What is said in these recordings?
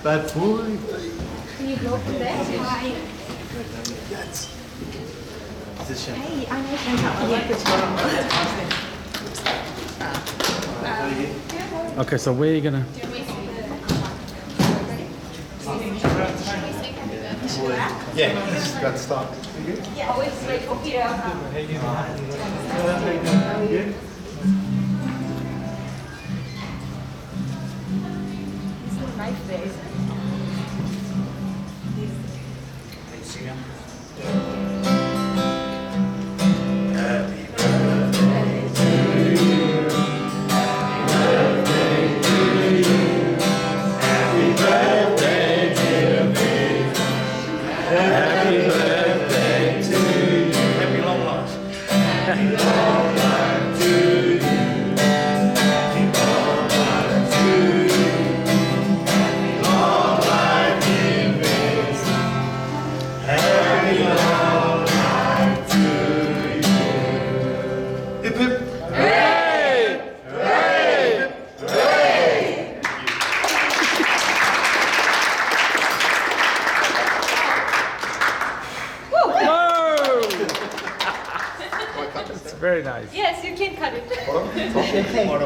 Bad boy. Can you go from there? Hi. Hey, I know Shane. Okay, so where are you gonna? Yeah, just about to start. Yeah, always wait for Peter. Is there a knife there, isn't it? Very nice. Yes, you can cut it.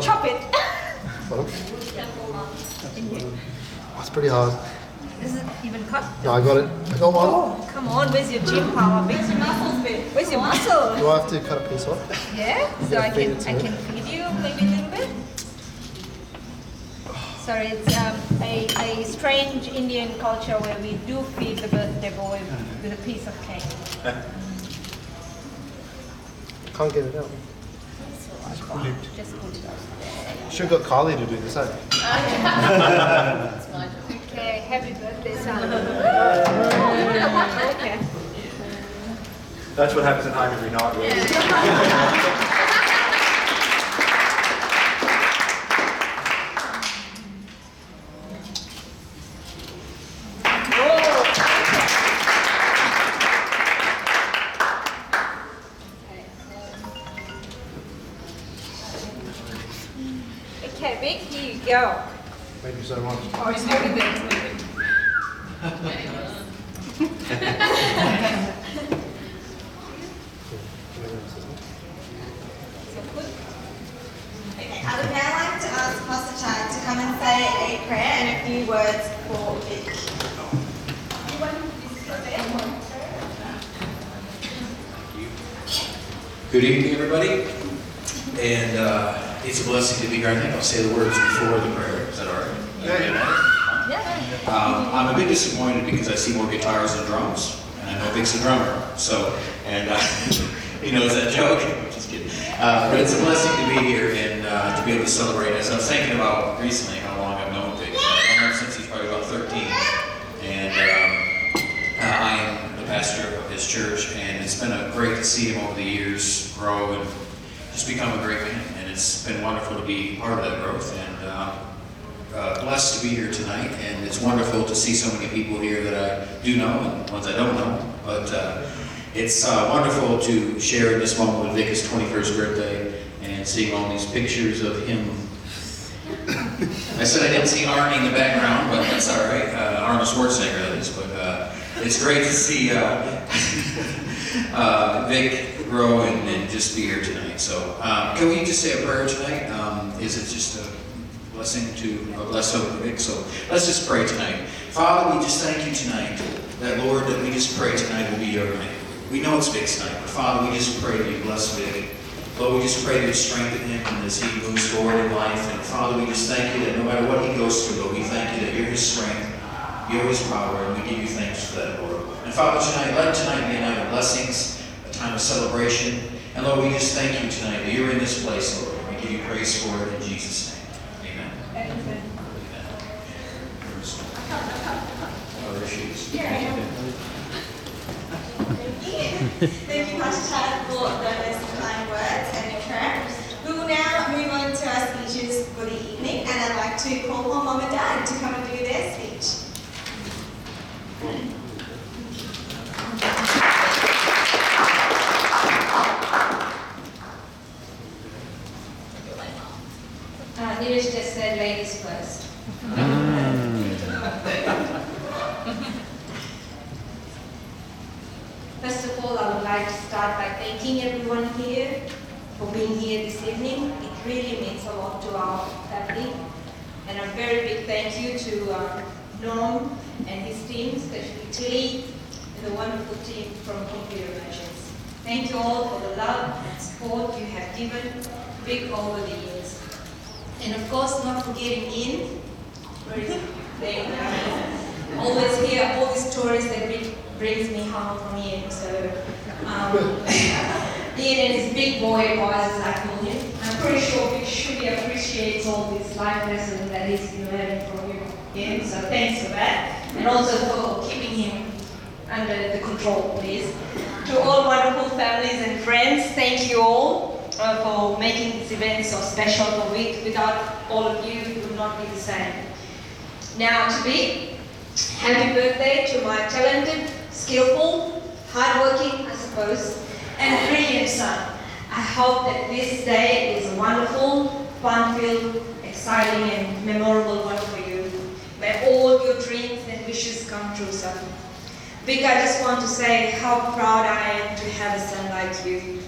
Chop it. That's pretty hard. Is it even cut? No, I got it. I got one. Oh, come on, where's your gym power? Where's your muscles, babe? Where's your muscle? Do I have to cut a piece off? Yeah, so Yeah, I feed can it to I me. can feed you maybe a little bit. Sorry, it's a strange Indian culture where we do feed the birthday boy with a piece of cake. Can't get it out. Just put it out. Should have got Kylie to do this, eh? Okay, happy birthday, son. Okay. That's what happens at home every night. Really. Okay, Vic, here you go. Thank you so much. Oh, it's everything. Okay, I would now like to ask Pastor Chad to come and say a prayer and a few words for Vic. Good evening, everybody. And it's a blessing to be here. I think I'll say the words before the prayer. Is that all right? I'm a bit disappointed because I see more guitars than drums, and I know Viks a drummer. So, and he knows that joke. I'm just kidding. But it's a blessing to be here and to be able to celebrate. As I was thinking about recently how long I've known Viks. I've known him since he's probably about 13, and I am the pastor of his church, and it's been great to see him over the years grow and just become a great man. And it's been wonderful to be part of that growth, and blessed to be here tonight. And it's wonderful to see so many people here that I do know and ones I don't know. But it's wonderful to share in this moment with Vik's 21st birthday and seeing all these pictures of him. I said I didn't see Arnie in the background, but that's all right. Arnold Schwarzenegger, that is. But it's great to see Vik grow and just be here tonight. So can we just say a prayer tonight? Is it just a blessing to bless over Vik? So let's just pray tonight. Father, we just thank you tonight that, Lord, that we just pray tonight will be your night. We know it's Vik's night, but Father, we just pray that you bless Vik. Lord, we just pray that you strengthen him as he moves forward in life. And Father, we just thank you that no matter what he goes through, Lord, we thank you that you're his strength, you're his power, and we give you thanks for that, Lord. And Father, tonight, let tonight be a night of blessings, a time of celebration. And Lord, we just thank you tonight that you're in this place, Lord. And we give you praise for it in Jesus' name. Amen. Amen. Oh, there she is. Thank you, Pastor Chad, for those kind words and your prayer. We will now move on to our speeches for the evening, and I'd like to call on Mum and Dad to come and do their speech. Harish just said ladies first. First of all, I would like to start by thanking everyone here for being here this evening. It really means a lot to our family. And a very big thank you to Norm and his team, especially Tilly, and the wonderful team from Computer Merchants. Thank you all for the love and support you have given Vik over the years. And of course, not forgetting Ian. Where is he? There you go. Always hear all these stories that brings me home from Ian. So, Ian and his big boy advice, as I call him. I'm pretty sure Vik surely appreciates all these life lessons that he's been learning from him. So thanks for that. And also for keeping him under the control, please. To all wonderful families and friends, thank you all for making this event so special for Vik. Without all of you, it would not be the same. Now to Vik, happy birthday to my talented, skillful, hardworking, I suppose, and brilliant son. I hope that this day is a wonderful, fun-filled, exciting and memorable one for you. May all your dreams and wishes come true, son. Vik, I just want to say how proud I am to have a son like you.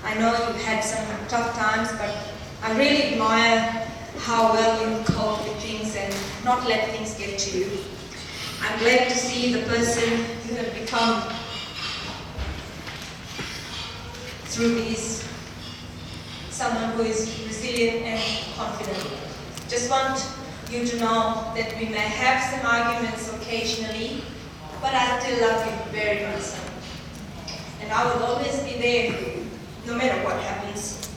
I know you've had some tough times, but I really admire how well you cope with things and not let things get to you. I'm glad to see the person you have become through these, someone who is resilient and confident. Just want you to know that we may have some arguments occasionally, but I still love you very much, son. And I will always be there for you, no matter what happens.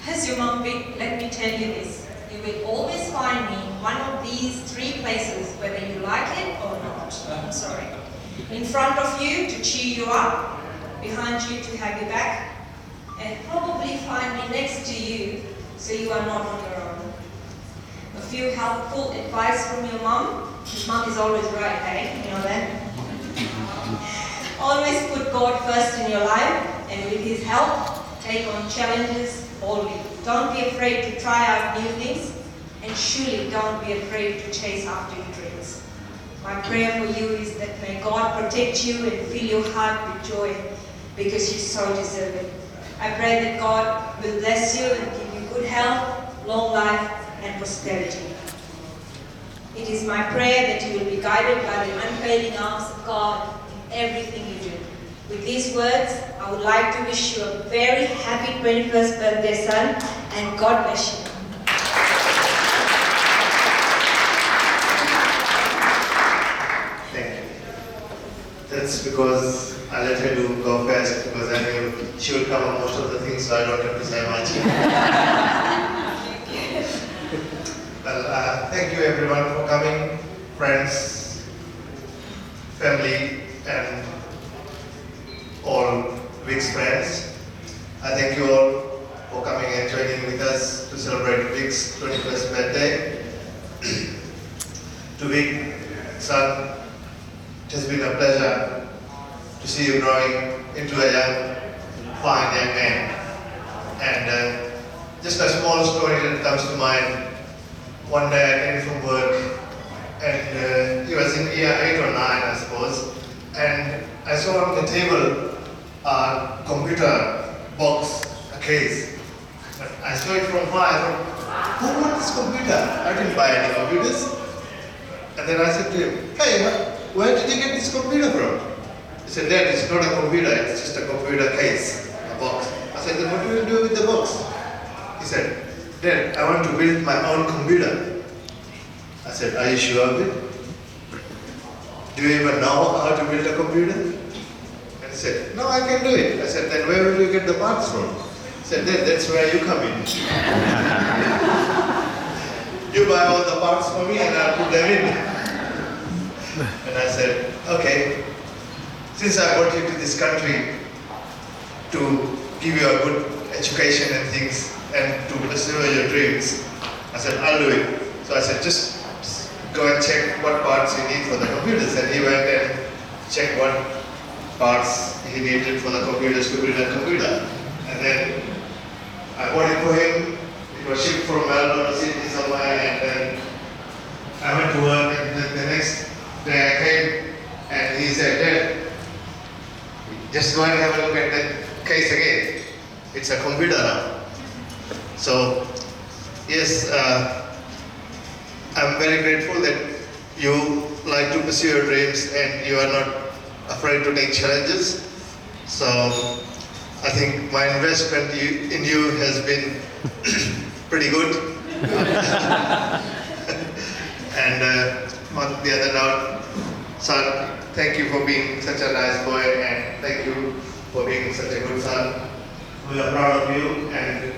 As your mom, Vik, let me tell you this. You will always find me in one of these three places, whether you like it or not. I'm sorry. In front of you to cheer you up, behind you to have you back, and probably find me next to you so you are not on your own. A few helpful advice from your mom. Mom is always right, hey? You know that? Always put God first in your life, and with His help, take on challenges boldly. Don't be afraid to try out new things, and surely don't be afraid to chase after your dreams. My prayer for you is that may God protect you and fill your heart with joy, because you so deserve it. I pray that God will bless you and give you good health, long life, and prosperity. It is my prayer that you will be guided by the unfailing arms of God in everything you do. With these words, I would like to wish you a very happy 21st birthday, son, and God bless you. Thank you. That's because I let her go first because I knew she would cover most of the things, so I don't have to say much. Well, thank you everyone for coming, friends, family, and all Viks friends. I thank you all for coming and joining with us to celebrate Viks' 21st birthday. To Vik, son, it has been a pleasure to see you growing into a young, fine young man. And just a small story that comes to mind. One day I came from work and he was in year 8 or 9, I suppose. And I saw on the table a computer box, a case. I saw it from far. I thought, who bought this computer? I didn't buy any computers. And then I said to him, hey, where did you get this computer from? He said, Dad, it's not a computer, it's just a computer case, a box. I said, then what do you do with the box? He said, Dad, I want to build my own computer. I said, are you sure of it? Do you even know how to build a computer? And he said, no, I can do it. I said, then where will you get the parts from? He said, Dad, that's where you come in. You buy all the parts for me and I'll put them in. And I said, okay, since I brought you to this country to give you a good education and things and to pursue your dreams, I said, I'll do it. So I said, just go and check what parts you need for the computers. And he went and checked what parts he needed for the computers to build a computer. And then I bought it for him. It was shipped from Melbourne to Sydney somewhere, and then I went to work, and then the next day I came and he said, Dad, just go and have a look at that case again. It's a computer now. So, yes, I'm very grateful that you like to pursue your dreams and you are not afraid to take challenges. So, I think my investment in you has been pretty good. And on the other note, son, thank you for being such a nice boy and thank you for being such a good son. We are proud of you and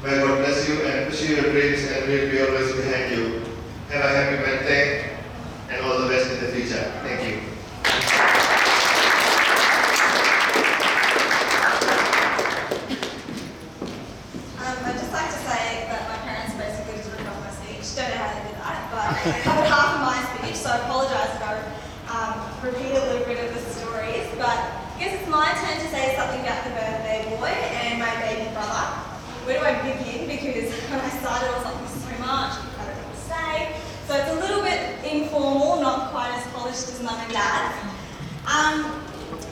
may God bless you and pursue your dreams and we'll be always behind you. Have a happy birthday and all the best in the future. Thank you. I'd just like to say that my parents basically just ripped off my speech. Don't know how they did that, but they covered half of my speech, so I apologise if I repeat a little bit of the stories. But I guess it's my turn to say something about the birthday boy and my baby brother. Where do I begin? Because when I started, I was like, this is so much, I don't know what to say. So it's a little bit informal, not quite as polished as mum and dad.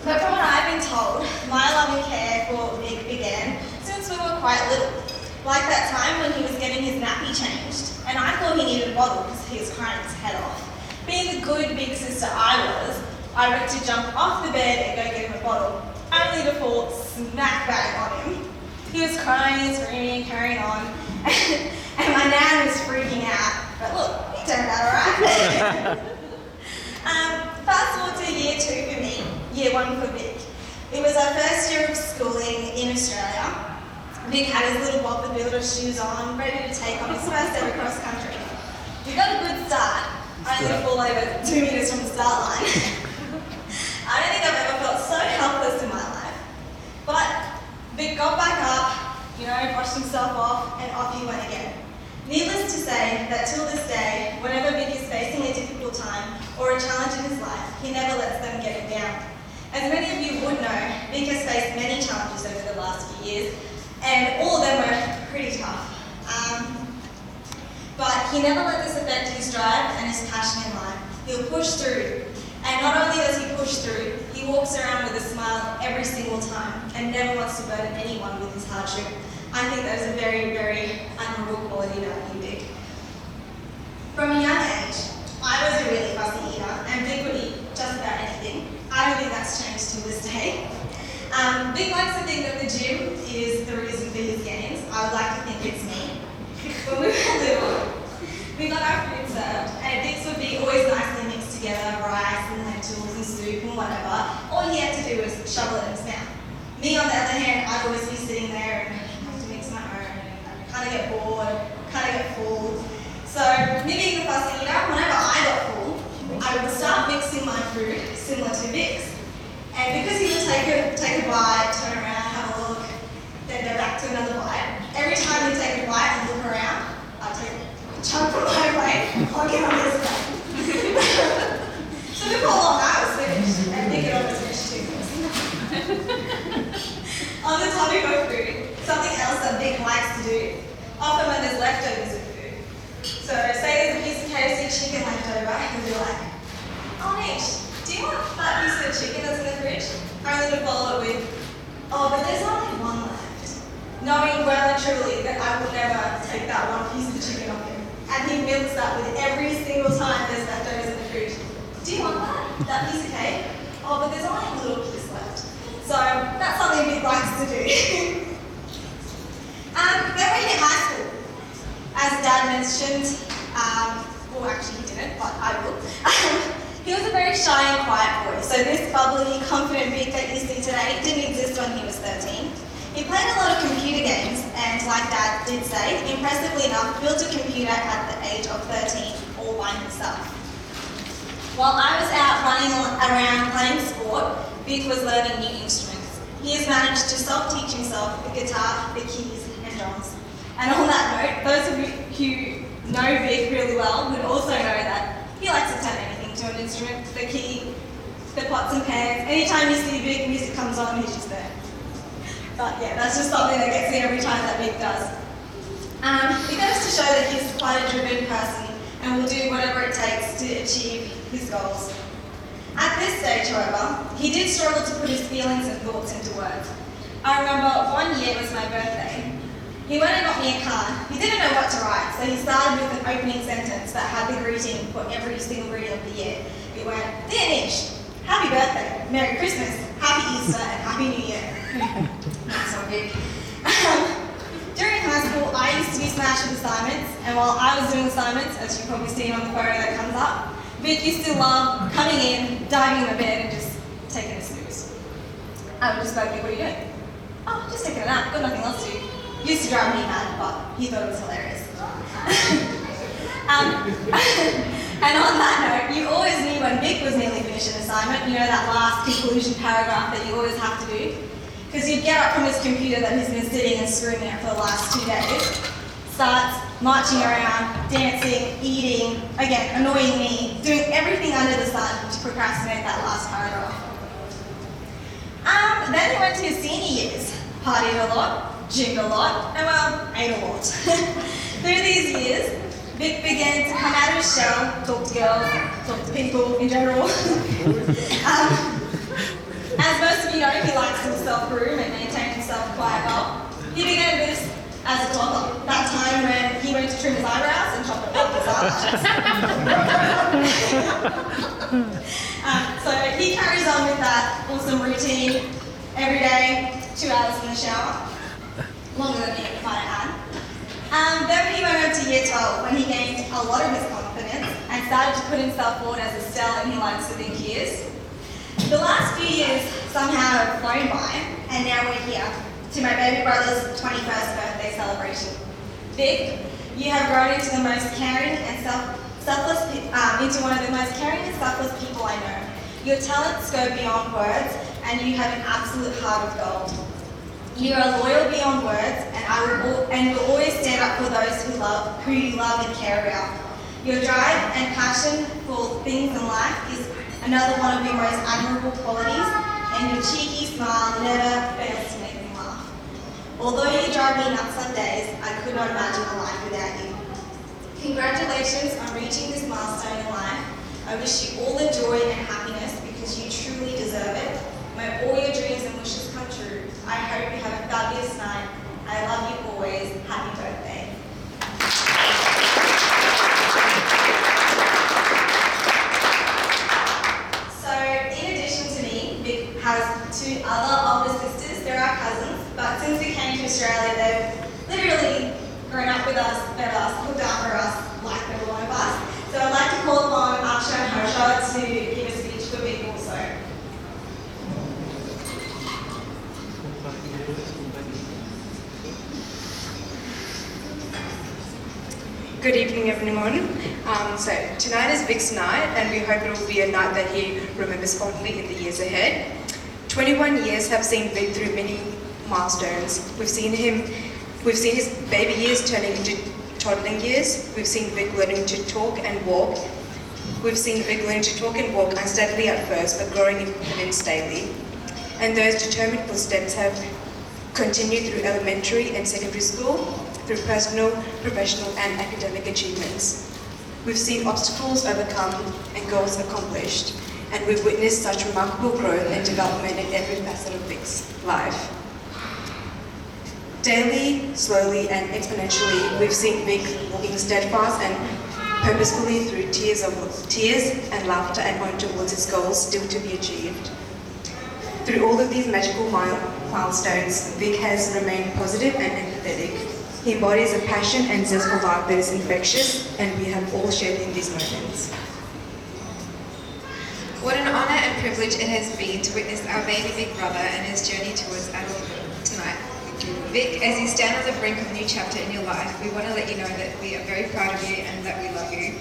But from what I've been told, my love and care for Vik began since we were quite little. Like that time when he was getting his nappy changed, and I thought he needed a bottle because he was crying his head off. Being the good big sister I went to jump off the bed and go get him a bottle, only to fall smack bang on him. He was crying, screaming, carrying on, and my nan was freaking out. But look, he turned out alright. Fast forward to year 2 for me, year 1 for Vik. It was our first year of schooling in Australia. Vik had his little bob builder shoes on, ready to take on his first ever cross country. We got a good start, only to fall over 2 metres from the start line. I don't think I've ever felt so helpless in my life. But Vik got back up, brushed himself off, and off he went again. Needless to say that till this day, whenever Vik is facing a difficult time or a challenge in his life, he never lets them get him down. As many of you would know, Vik has faced many challenges over the last few years, and all of them were pretty tough. But he never let this affect his drive and his passion in life. He'll push through. And not only does he push through, he walks around with a smile every single time and never wants to burden anyone with his hardship. I think that is a very, very admirable quality about you, Vik. From a young age, I was a really fussy eater and Vik would eat just about anything. I don't think that's changed to this day. Vic likes to think that the gym is the reason for his gains. I would like to think it's me. When we were little, we got our food served, and Vics would be always nicely mixed together, rice and lentils and soup and whatever. All he had to do was shovel it in his mouth. Me, on the other hand, I'd always be sitting there and have to mix my own, and I'd kind of get bored, kind of get full. So, me being the fussy eater, whenever I got full, I would start mixing my food similar to Vic's. And because he would take a bite, turn around, have a look, then go back to another bite. Every time he'd take a bite and look around, I'd take a chunk from my plate, I'll get on his plate. So before long I was finished, and Vic had almost finished too. On the topic of food, something else that Vic likes to do, often when there's leftovers of food. So say there's a piece of KFC chicken left over, he'll be like, "Oh Nish, do you want that piece of chicken that's in the fridge?" Only to follow it with, "Oh, but there's only one left." Knowing well and truly that I will never take that one piece of chicken off him. And he milks that with every single time there's leftovers in the fridge. "Do you want that? That piece of cake? Oh, but there's only a little piece left." So that's something Vic likes to do. Then we hit high school. As Dad mentioned, well actually he didn't, but I will. He was a very shy and quiet boy, so this bubbly, confident Vic that you see today didn't exist when he was 13. He played a lot of computer games and, like Dad did say, impressively enough, built a computer at the age of 13 all by himself. While I was out running around playing sport, Vic was learning new instruments. He has managed to self-teach himself the guitar, the keys and drums. And on that note, those of you who know Vic really well would also know that he likes to turn anything to an instrument, the key, the pots and pans. Anytime you see Vic, music comes on, he's just there. But yeah, that's just something that gets me every time that Vic does. It goes to show that he's quite a driven person and will do whatever it takes to achieve his goals. At this stage, however, he did struggle to put his feelings and thoughts into words. I remember one year was my birthday. He went and got me a card. He didn't know what to write, so he started with an opening sentence that had the greeting for every single reading of the year. It went, "Dear Nish, happy birthday, Merry Christmas, Happy Easter, and Happy New Year." That's so big. During high school, I used to be smashed with assignments, and while I was doing assignments, as you've probably seen on the photo that comes up, Vic used to love coming in, diving in the bed, and just taking a snooze. I would just go, "Vic, what are you doing?" "Oh, just taking a nap, got nothing else to do." Used to drive me mad, but he thought it was hilarious. And on that note, you always knew when Vic was nearly finished an assignment, you know that last conclusion paragraph that you always have to do? Because he'd get up from his computer that he's been sitting and screaming at for the last 2 days, starts marching around, dancing, eating, again, annoying me, doing everything under the sun to procrastinate that last paragraph. Then he went to his senior years, partied a lot, gymed a lot, and well, ate a lot. Through these years, Vic began to come out of his shell, talk to girls, talk to people in general. As most of you know, he likes to self-groom and maintain himself quite well. He began this as a toddler, that time when he went to trim his eyebrows and chop it up his eyelashes. So he carries on with that awesome routine every day, 2 hours in the shower, longer than me, if I add. Then he went over to year 12 when he gained a lot of his confidence and started to put himself forward as a stallion he likes to think he is. The last few years somehow have flown by, and now we're here to my baby brother's 21st birthday celebration. Vic, you have grown into the most caring and into one of the most caring and selfless people I know. Your talents go beyond words, and you have an absolute heart of gold. You are loyal beyond words, and will always stand up for those who you love and care about. Your drive and passion for things in life is another one of your most admirable qualities, and your cheeky smile never fails to make me laugh. Although you drive me nuts some days, I could not imagine a life without you. Congratulations on reaching this milestone in life. I wish you all the joy and happiness because you truly deserve it. May all your dreams and wishes come true. I hope you have a fabulous night. I love you always. Happy birthday. So, in addition to me, Vic has 2 other older sisters Australia. They've literally grown up with us, fed us, looked after us like they were one of us. So I'd like to call upon Aksha and Harsha to give a speech for Vic also. Good evening, everyone. So tonight is Vik's night, and we hope it will be a night that he remembers fondly in the years ahead. 21 years have seen Vik through many milestones. We've seen his baby years turning into toddling years. We've seen Vik learning to talk and walk. We've seen Vik learning to talk and walk unsteadily at first, but growing in confidence daily. And those determined footsteps have continued through elementary and secondary school, through personal, professional and academic achievements. We've seen obstacles overcome and goals accomplished, and we've witnessed such remarkable growth and development in every facet of Vik's life. Daily, slowly and exponentially, we've seen Vik walking steadfast and purposefully through tears and laughter and on towards his goals still to be achieved. Through all of these magical milestones, Vik has remained positive and empathetic. He embodies a passion and zest for life that is infectious, and we have all shared in these moments. What an honour and privilege it has been to witness our baby big brother and his journey towards adulthood tonight. Vik, as you stand on the brink of a new chapter in your life, we want to let you know that we are very proud of you and that we love you.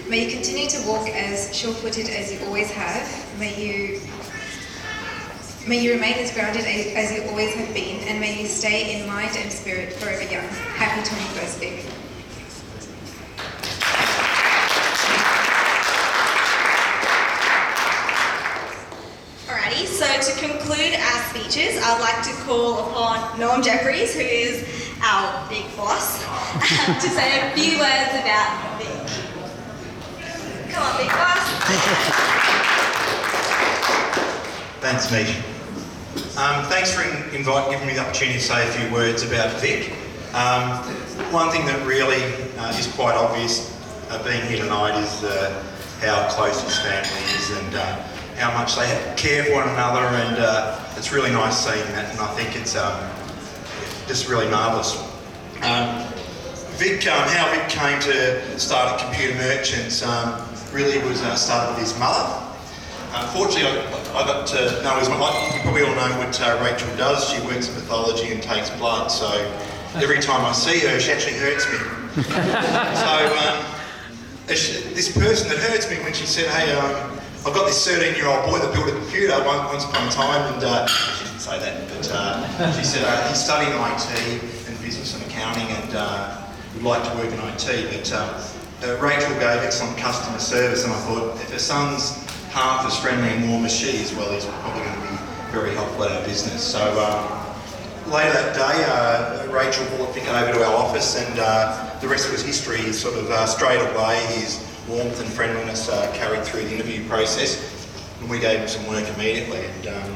May you continue to walk as sure-footed as you always have. May you remain as grounded as you always have been, and may you stay in mind and spirit forever young. Happy 21st, Vik. Alrighty, so to conclude our speeches, I'd like to call upon Norm Jeffries, who is our big boss, to say a few words about Vik. Come on, big boss. Thanks, Mish. Thanks for giving me the opportunity to say a few words about Vik. One thing that really is quite obvious being here tonight is how close his family is and how much they care for one another, and it's really nice seeing that, and I think it's just really marvellous. Vik, how Vik came to start at Computer Merchants really was started with his mother. Unfortunately, I got to know his mother. You probably all know what Rachel does. She works in pathology and takes blood, so every time I see her, she actually hurts me. This person that hurts me when she said, hey, I've got this 13-year-old boy that built a computer once upon a time, and she didn't say that, but she said he's studying IT and business and accounting and would like to work in IT, but Rachel gave excellent customer service, and I thought if her son's half as friendly and warm as she is, well, he's probably going to be very helpful at our business. So later that day, Rachel brought Vik over to our office, and the rest was history. Sort of straight away, his warmth and friendliness carried through the interview process, and we gave him some work immediately. And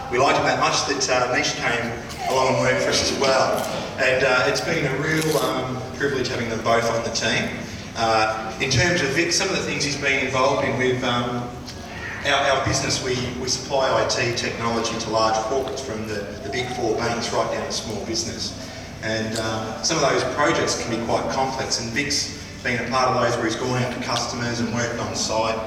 we liked him that much that Nish came along and worked for us as well. And it's been a real privilege having them both on the team. In terms of Vik, some of the things he's been involved in with our business, we supply IT technology to large corporates, from the big four banks right down to small business. And some of those projects can be quite complex, and Vik's been a part of those where he's gone out to customers and worked on site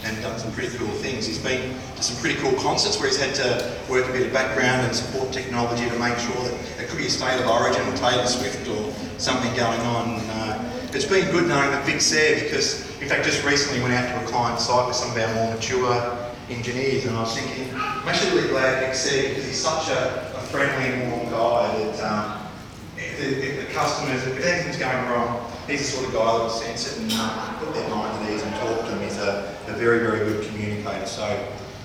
and done some pretty cool things. He's been to some pretty cool concerts where he's had to work a bit of background and support technology to make sure that it could be a State of Origin or Taylor Swift or something going on. It's been good knowing that Vik's there, because in fact just recently went out to a client site with some of our more mature engineers, and I was thinking, I'm actually really glad Vik's there, because he's such a friendly and warm guy that if the customers, if anything's going wrong, he's the sort of guy that will sense it and put their mind at ease and talk to them. He's a very, very good communicator. So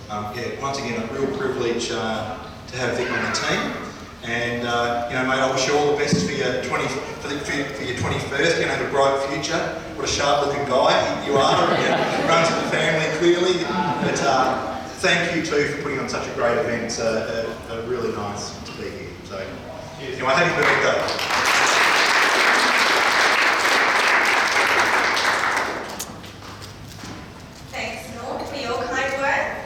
yeah, once again, a real privilege to have Vik on the team. And you know, mate, I wish you all the best for your 21st. You're going to have a bright future. What a sharp-looking guy you are. You runs in the family clearly. But thank you too for putting on such a great event. It's really nice to be here. So anyway, happy birthday. Thanks, Norm, for your kind words.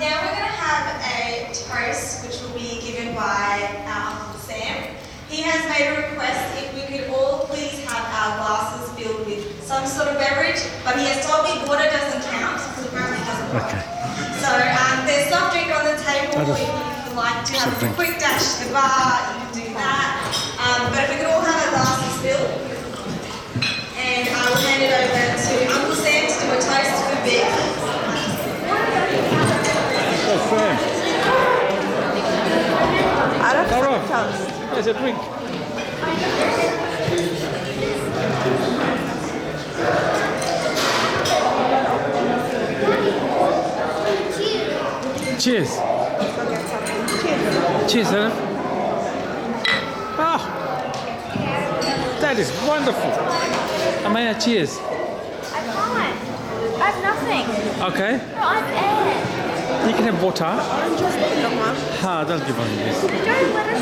Now we're going to have a toast, which will be given by our Uncle Sam. but he has told me water doesn't count because apparently it doesn't work. Okay. So there's soft drink on the table if you like to have a quick dash to the bar, you can do that. But if we could all have a glass of spill, and I will hand it over to Uncle Sam to do a toast for Vic. So fair. I don't All know. right. There's a drink. Cheers. Cheers, Hannah. Oh, that is wonderful. Amaya, cheers. I can't. I have nothing. Okay. No, I have air. You can have water. Just give them one. Don't give on this. Don't let us